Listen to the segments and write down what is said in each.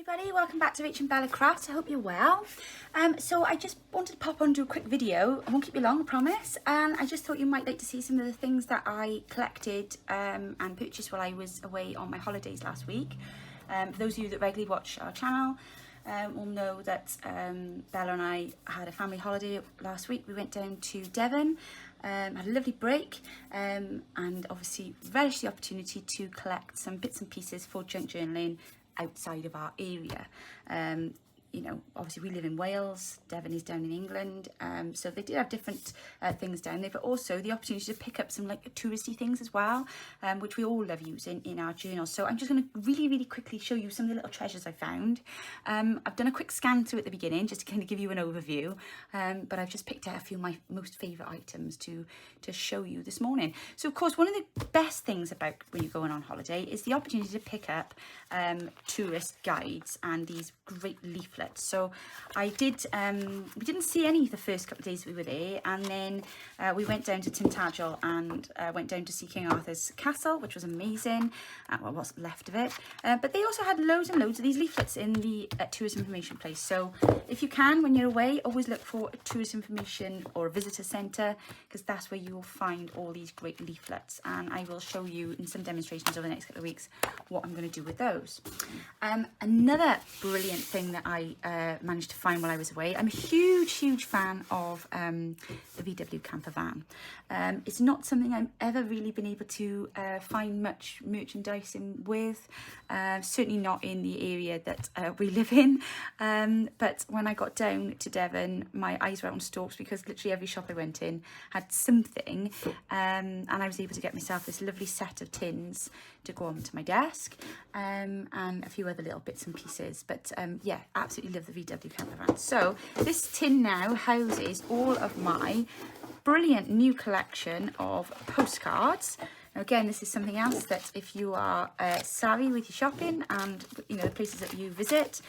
everybody, welcome back to Rach and Bella Crafts. I hope you're well. So I just wanted to pop on and do a quick video. I won't keep you long, I promise. And I just thought you might like to see some of the things that I collected and purchased while I was away on my holidays last week. For those of you that regularly watch our channel will know that Bella and I had a family holiday last week. We went down to Devon, had a lovely break, and obviously relished the opportunity to collect some bits and pieces for junk journaling outside of our area. You know, obviously we live in Wales, Devon is down in England, so they did have different things down there, but also the opportunity to pick up some like touristy things as well, which we all love using in our journals. So I'm just going to really quickly show you some of the little treasures I found. I've done a quick scan through at the beginning just to kind of give you an overview, but I've just picked out a few of my most favourite items to show you this morning. So of course, one of the best things about when you're going on holiday is the opportunity to pick up tourist guides and these great leaflets. So I did, we didn't see any the first couple of days we were there, and then we went down to Tintagel and went down to see King Arthur's castle, which was amazing, well, what's left of it, but they also had loads and loads of these leaflets in the tourist information place. So if you can, when you're away, always look for a tourist information or a visitor centre, because that's where you will find all these great leaflets, and I will show you in some demonstrations over the next couple of weeks what I'm going to do with those. Another brilliant thing that I managed to find while I was away, I'm a huge fan of the VW camper van. It's not something I've ever really been able to find much merchandising with, certainly not in the area that we live in, but when I got down to Devon, my eyes were out on stalks because literally every shop I went in had something, and I was able to get myself this lovely set of tins to go onto my desk, and a few other little bits and pieces, but yeah, absolutely love the VW camper van. So this tin now houses all of my brilliant new collection of postcards. Now again, this is something else that if you are savvy with your shopping and you know the places that you visit,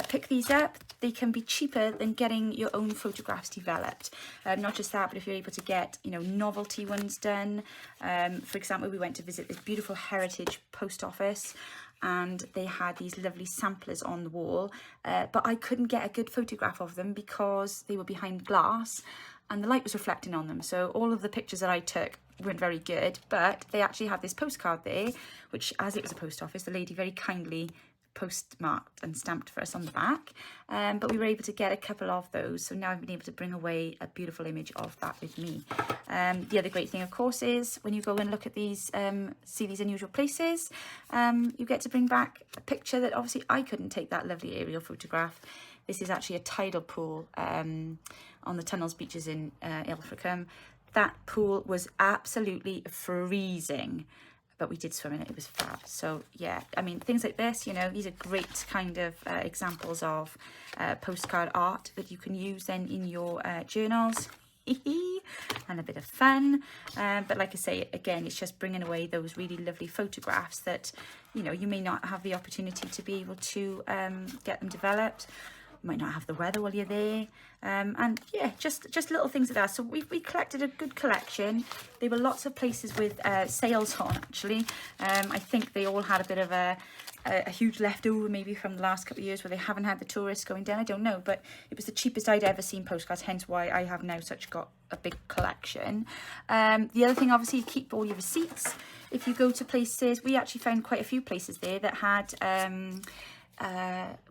pick these up. They can be cheaper than getting your own photographs developed. Not just that, but if you're able to get, you know, novelty ones done. For example, we went to visit this beautiful heritage post office, and they had these lovely samplers on the wall, but I couldn't get a good photograph of them because they were behind glass and the light was reflecting on them. So all of the pictures that I took weren't very good, but they actually had this postcard there, which, as it was a post office, the lady very kindly postmarked and stamped for us on the back, but we were able to get a couple of those, so now I've been able to bring away a beautiful image of that with me. The other great thing, of course, is when you go and look at these, see these unusual places, you get to bring back a picture that obviously I couldn't take that lovely aerial photograph. This is actually a tidal pool on the Tunnels beaches in Ilfracombe. That pool was absolutely freezing, but we did swim in it. It was fab. So yeah, I mean, things like this, you know, these are great kind of examples of postcard art that you can use then in your journals. And a bit of fun, but like I say, again, it's just bringing away those really lovely photographs that, you know, you may not have the opportunity to be able to get them developed. Might not have the weather while you're there, and yeah, just little things like that. So we collected a good collection. There were lots of places with sales on, actually. I think they all had a bit of a huge leftover maybe from the last couple of years where they haven't had the tourists going down. I don't know, but it was the cheapest I'd ever seen postcards, hence why I have now got a big collection. The other thing, obviously, you keep all your receipts. If you go to places, we actually found quite a few places there that had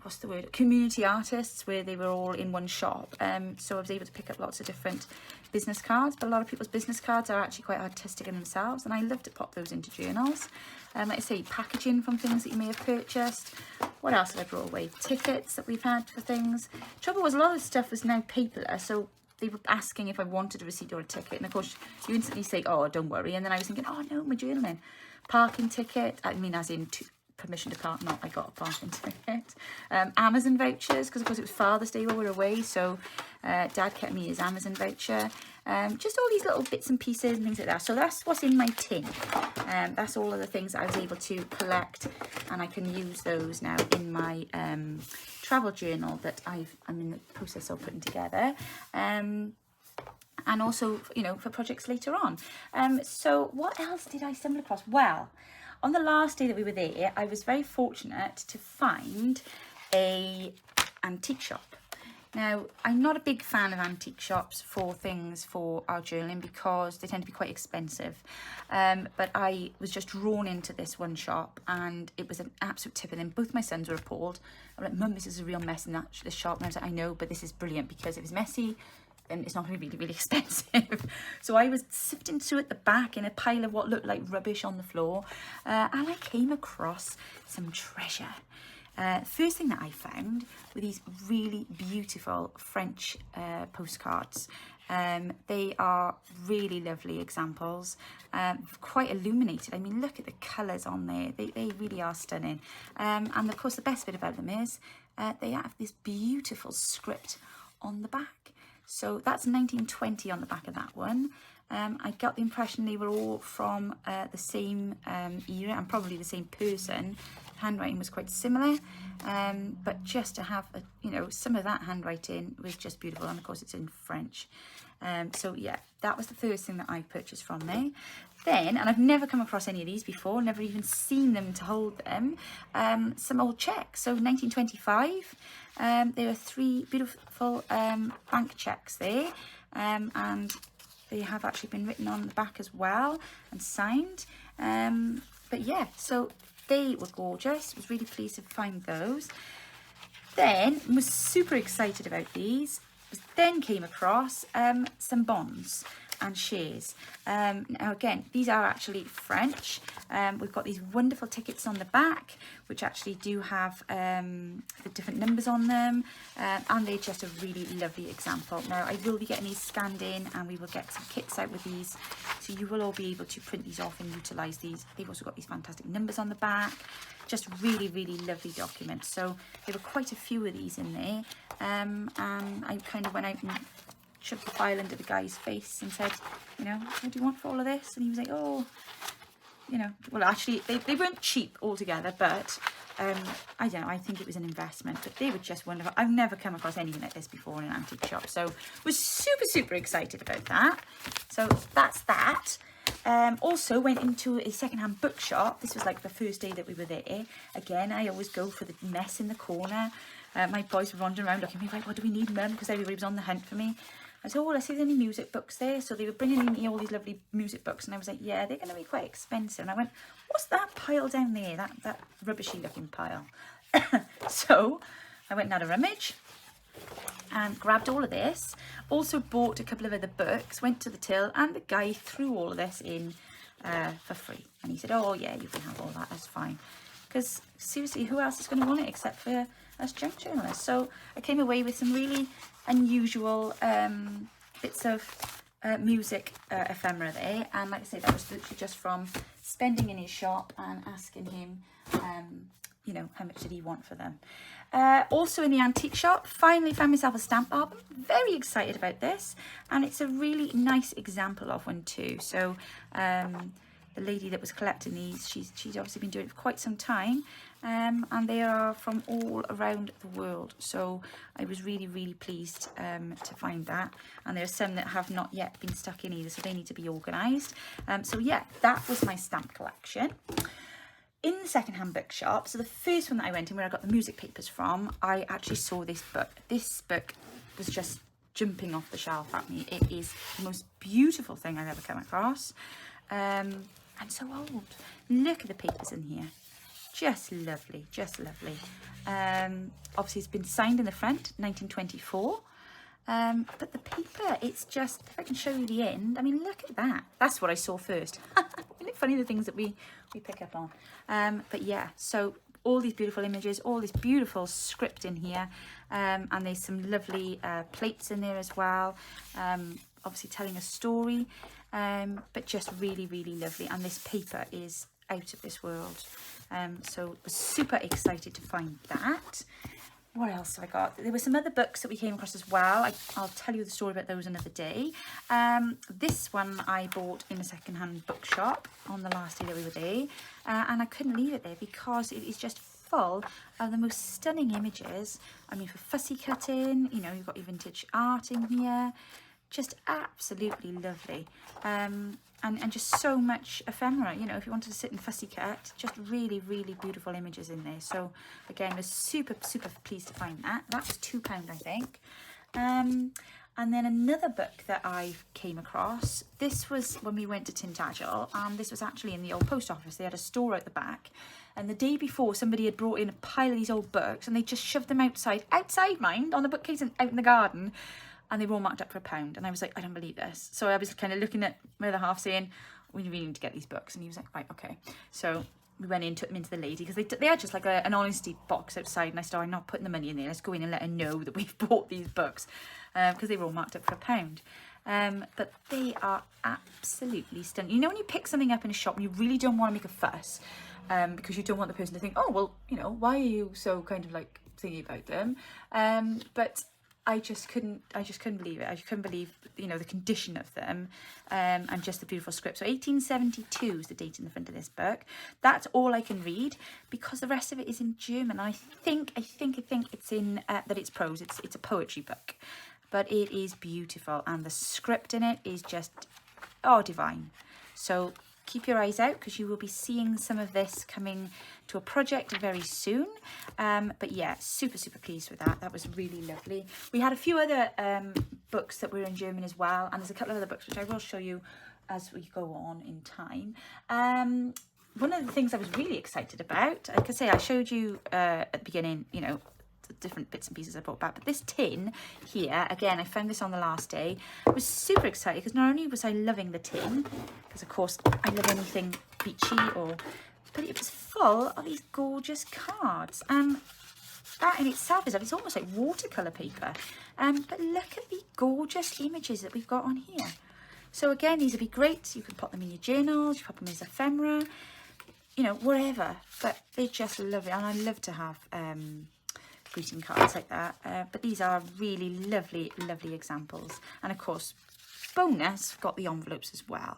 what's the word, community artists, where they were all in one shop, so I was able to pick up lots of different business cards, but a lot of people's business cards are actually quite artistic in themselves, and I love to pop those into journals. Like I say, packaging from things that you may have purchased. What else did I brought away? Tickets that we've had for things. Trouble was, a lot of stuff was now paperless, so they were asking if I wanted a receipt or a ticket, and of course you instantly say, oh, don't worry, and then I was thinking, oh no, my journaling. Parking ticket, I mean as in permission to park, not I got a parking ticket. Amazon vouchers, because of course it was Father's Day while we were away, so Dad kept me his Amazon voucher. Just all these little bits and pieces and things like that. So that's what's in my tin. That's all of the things that I was able to collect, and I can use those now in my travel journal that I'm in the process of putting together. And also, you know, for projects later on. So what else did I stumble across? Well, on the last day that we were there, I was very fortunate to find a antique shop. Now, I'm not a big fan of antique shops for things for our journaling because they tend to be quite expensive. But I was just drawn into this one shop and it was an absolute tip. And then both my sons were appalled. I'm like, Mum, this is a real mess in this shop. And I was like, I know, but this is brilliant because if it's messy, then it's not going to be really, really expensive. So I was sifting through at the back in a pile of what looked like rubbish on the floor. And I came across some treasure. First thing that I found were these really beautiful French postcards. They are really lovely examples, quite illuminated. I mean, look at the colours on there. They really are stunning. And of course, the best bit about them is they have this beautiful script on the back. So that's 1920 on the back of that one. I got the impression they were all from the same era and probably the same person. Handwriting was quite similar, but just to have some of that handwriting was just beautiful, and of course it's in French. So yeah, that was the first thing that I purchased from there. Then, and I've never come across any of these before, never even seen them to hold them, some old checks. So 1925, there are 3 beautiful bank checks there, and they have actually been written on the back as well and signed. But yeah, so they were gorgeous. I was really pleased to find those. Then was super excited about these. Then came across some bonds and shares. Now again, these are actually French. We've got these wonderful tickets on the back, which actually do have the different numbers on them, and they're just a really lovely example. Now I will be getting these scanned in, and we will get some kits out with these, so you will all be able to print these off and utilise these. They've also got these fantastic numbers on the back. Just really, really lovely documents. So there were quite a few of these in there, and I kind of went out and shoved the file into the guy's face and said, what do you want for all of this? And he was like, oh, well, actually they weren't cheap altogether, but I don't know, I think it was an investment, but they were just wonderful. I've never come across anything like this before in an antique shop, so was super, super excited about that. So that's that. Also went into a secondhand bookshop. This was like the first day that we were there. Again, I always go for the mess in the corner. My boys were wandering around looking at me like, what do we need, Mum? Because everybody was on the hunt for me. I said, oh, let's see if there's any music books there. So they were bringing in all these lovely music books, and I was like, yeah, they're going to be quite expensive. And I went, what's that pile down there, that rubbishy looking pile? So I went and had a rummage and grabbed all of this. Also bought a couple of other books, went to the till, and the guy threw all of this in for free. And he said, oh yeah, you can have all that, that's fine. Because seriously, who else is going to want it except for us junk journalists? So I came away with some really unusual bits of music ephemera there. And like I say, that was literally just from spending in his shop and asking him, how much did he want for them. Also in the antique shop, finally found myself a stamp album. Very excited about this. And it's a really nice example of one too. So the lady that was collecting these, she's obviously been doing it for quite some time, and they are from all around the world. So I was really, really pleased to find that. And there are some that have not yet been stuck in either, so they need to be organised. So yeah, that was my stamp collection. In the secondhand bookshop, so the first one that I went in where I got the music papers from, I actually saw this book. This book was just jumping off the shelf at me. It is the most beautiful thing I've ever come across. And so old. Look at the papers in here. Just lovely, just lovely. Obviously it's been signed in the front, 1924. But the paper, it's just, if I can show you the end, I mean, look at that. That's what I saw first. Isn't it funny, the things that we pick up on? But yeah, so all these beautiful images, all this beautiful script in here. And there's some lovely plates in there as well. Obviously telling a story, but just really, really lovely. And this paper is out of this world. So I was super excited to find that. What else have I got? There were some other books that we came across as well. I'll tell you the story about those another day. This one I bought in a secondhand bookshop on the last day that we were there. And I couldn't leave it there because it is just full of the most stunning images. I mean, for fussy cutting, you've got your vintage art in here. just absolutely lovely. And just so much ephemera, you know, if you wanted to sit and fussy cut, just really, really beautiful images in there. So again, I was super, super pleased to find that. That was £2, I think. And then another book that I came across, this was when we went to Tintagel, and this was actually in the old post office. They had a store at the back, and the day before somebody had brought in a pile of these old books, and they just shoved them outside, mind, on the bookcase and out in the garden, and they were all marked up for £1. And I was like, I don't believe this. So I was kind of looking at my other half saying, we really need to get these books. And he was like, right, okay. So we went in, took them into the lady, because they had just like an honesty box outside, and I said, oh, I'm not putting the money in there, let's go in and let her know that we've bought these books, because they were all marked up for £1. But they are absolutely stunning. You know, when you pick something up in a shop and you really don't want to make a fuss, because you don't want the person to think, oh, well, you know, why are you so kind of like thinking about them? But I just couldn't believe it. I couldn't believe, you know, the condition of them, and just the beautiful script. So 1872 is the date in the front of this book. That's all I can read, because the rest of it is in German. I think it's in that it's prose. It's a poetry book, but it is beautiful, and the script in it is just, oh, divine. So keep your eyes out, because you will be seeing some of this coming to a project very soon. But yeah, super, super pleased with that. That was really lovely. We had a few other books that were in German as well, and there's a couple of other books which I will show you as we go on in time. One of the things I was really excited about, like I say, I showed you at the beginning, you know, the different bits and pieces I brought back, but this tin here, again, I found this on the last day. I was super excited, because not only was I loving the tin, because of course I love anything beachy, but it was full of these gorgeous cards, and that in itself is, it's almost like watercolor paper. But look at the gorgeous images that we've got on here. So again, these would be great. You can put them in your journals, you put them as ephemera, you know, whatever, but they're just lovely, and I love to have greeting cards like that. But these are really lovely, lovely examples. And of course, bonus, got the envelopes as well.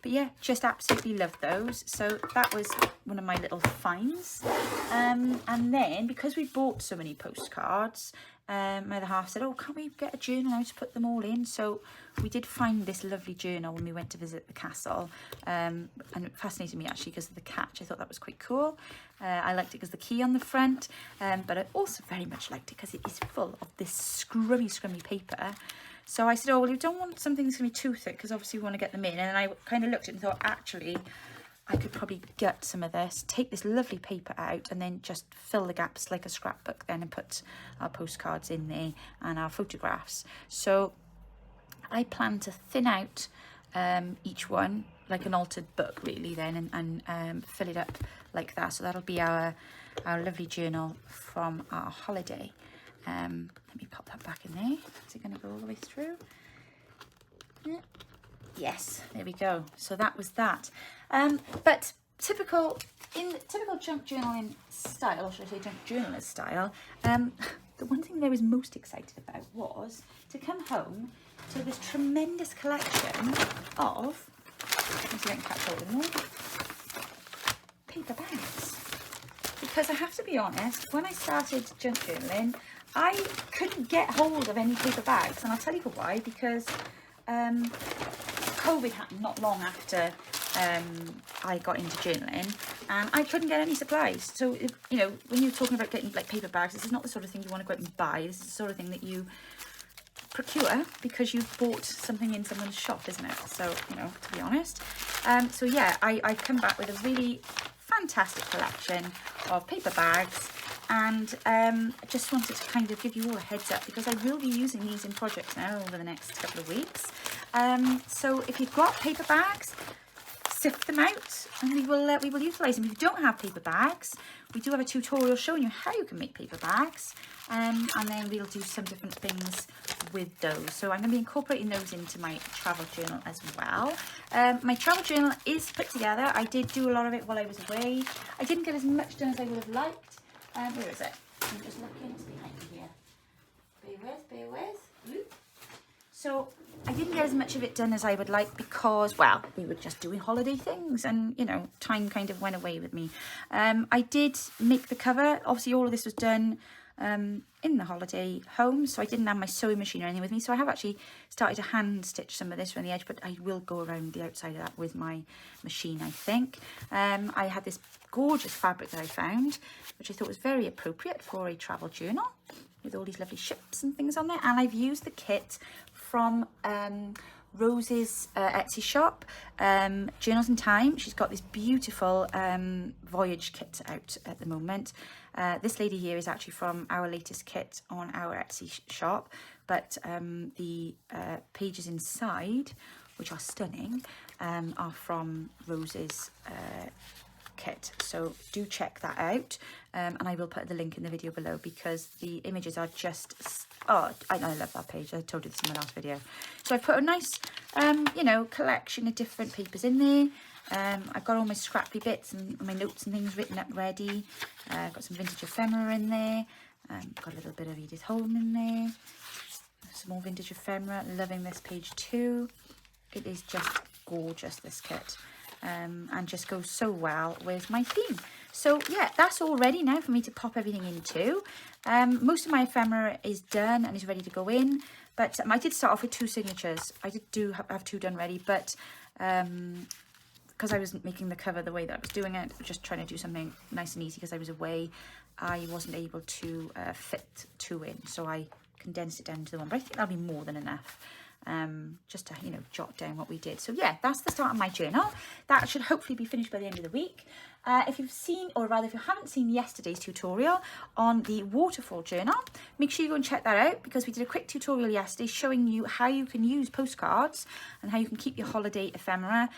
But yeah, just absolutely love those. So that was one of my little finds. And then, because we bought so many postcards, my other half said, oh, can't we get a journal now to put them all in? So we did find this lovely journal when we went to visit the castle, and it fascinated me actually because of the catch. I thought that was quite cool. I liked it because the key on the front, but I also very much liked it because it is full of this scrummy paper. So I said, oh, well, you don't want something that's going to be too thick, because obviously we want to get them in. And I kind of looked at it and thought, actually, I could probably gut some of this, take this lovely paper out, and then just fill the gaps like a scrapbook then, and put our postcards in there and our photographs. So I plan to thin out each one like an altered book, really, then, and fill it up like that. So that'll be our lovely journal from our holiday. Let me pop that back in there. Is it going to go all the way through? Yeah. Yes, there we go. So that was that. But typical junk journaling style, or should I say junk journaler style, the one thing that I was most excited about was to come home to this tremendous collection of, let's see if I can catch hold of them, paper bags. Because I have to be honest, when I started junk journaling, I couldn't get hold of any paper bags, and I'll tell you why. Because COVID happened not long after I got into journaling, and I couldn't get any supplies. So if, you know, when you're talking about getting like paper bags, this is not the sort of thing you want to go out and buy. This is the sort of thing that you procure because you've bought something in someone's shop, isn't it? So, you know, to be honest. So yeah, I've come back with a really fantastic collection of paper bags, and I just wanted to kind of give you all a heads up, because I will be using these in projects now over the next couple of weeks. So if you've got paper bags, sift them out, and we will utilise them. If you don't have paper bags, we do have a tutorial showing you how you can make paper bags, and then we'll do some different things with those. So I'm going to be incorporating those into my travel journal as well. My travel journal is put together. I did do a lot of it while I was away. I didn't get as much done as I would have liked. Where is it? I'm just looking. It's behind me here. Bear with. Oop. So I didn't get as much of it done as I would like, because, well, we were just doing holiday things, and, you know, time kind of went away with me. I did make the cover. Obviously, all of this was done in the holiday home, so I didn't have my sewing machine or anything with me, so I have actually started to hand stitch some of this around the edge, but I will go around the outside of that with my machine, I think. I had this gorgeous fabric that I found, which I thought was very appropriate for a travel journal, with all these lovely ships and things on there, and I've used the kit from Rose's Etsy shop, JournalsInTime. She's got this beautiful voyage kit out at the moment. This lady here is actually from our latest kit on our Etsy shop, but the pages inside, which are stunning, are from Rose's kit, so do check that out, and I will put the link in the video below, because the images are just, oh, I love that page. I told you this in my last video. So I've put a nice you know, collection of different papers in there. I've got all my scrappy bits and my notes and things written up ready. I've got some vintage ephemera in there, got a little bit of Edith Holm in there, some more vintage ephemera. Loving this page too. It is just gorgeous, this kit. And just goes so well with my theme. So yeah, that's all ready now for me to pop everything into. Most of my ephemera is done and is ready to go in, but I did start off with 2 signatures. I do have 2 done ready, but because I was making the cover the way that I was doing it, just trying to do something nice and easy because I was away, I wasn't able to fit 2 in, so I condensed it down to the 1, but I think that'll be more than enough. Just to, you know, jot down what we did. So yeah, that's the start of my journal. That should hopefully be finished by the end of the week. If you've seen, or rather if you haven't seen yesterday's tutorial on the Waterfall journal, make sure you go and check that out, because we did a quick tutorial yesterday showing you how you can use postcards and how you can keep your holiday ephemera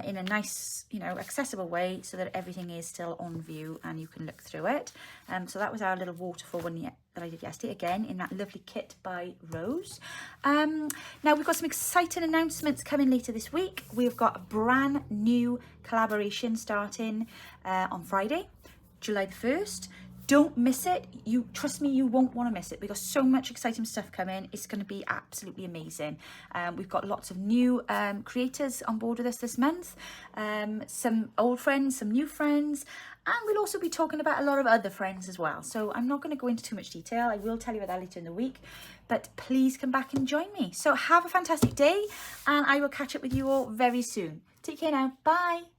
in a nice, you know, accessible way, so that everything is still on view and you can look through it. So that was our little waterfall one that I did yesterday, again in that lovely kit by Rose. Now we've got some exciting announcements coming later this week. We've got a brand new collaboration starting on Friday, July the 1st. Don't miss it. You trust me, you won't want to miss it. We've got so much exciting stuff coming. It's going to be absolutely amazing. We've got lots of new creators on board with us this month, some old friends, some new friends, and we'll also be talking about a lot of other friends as well. So I'm not going to go into too much detail. I will tell you about that later in the week, but please come back and join me. So have a fantastic day, and I will catch up with you all very soon. Take care now. Bye.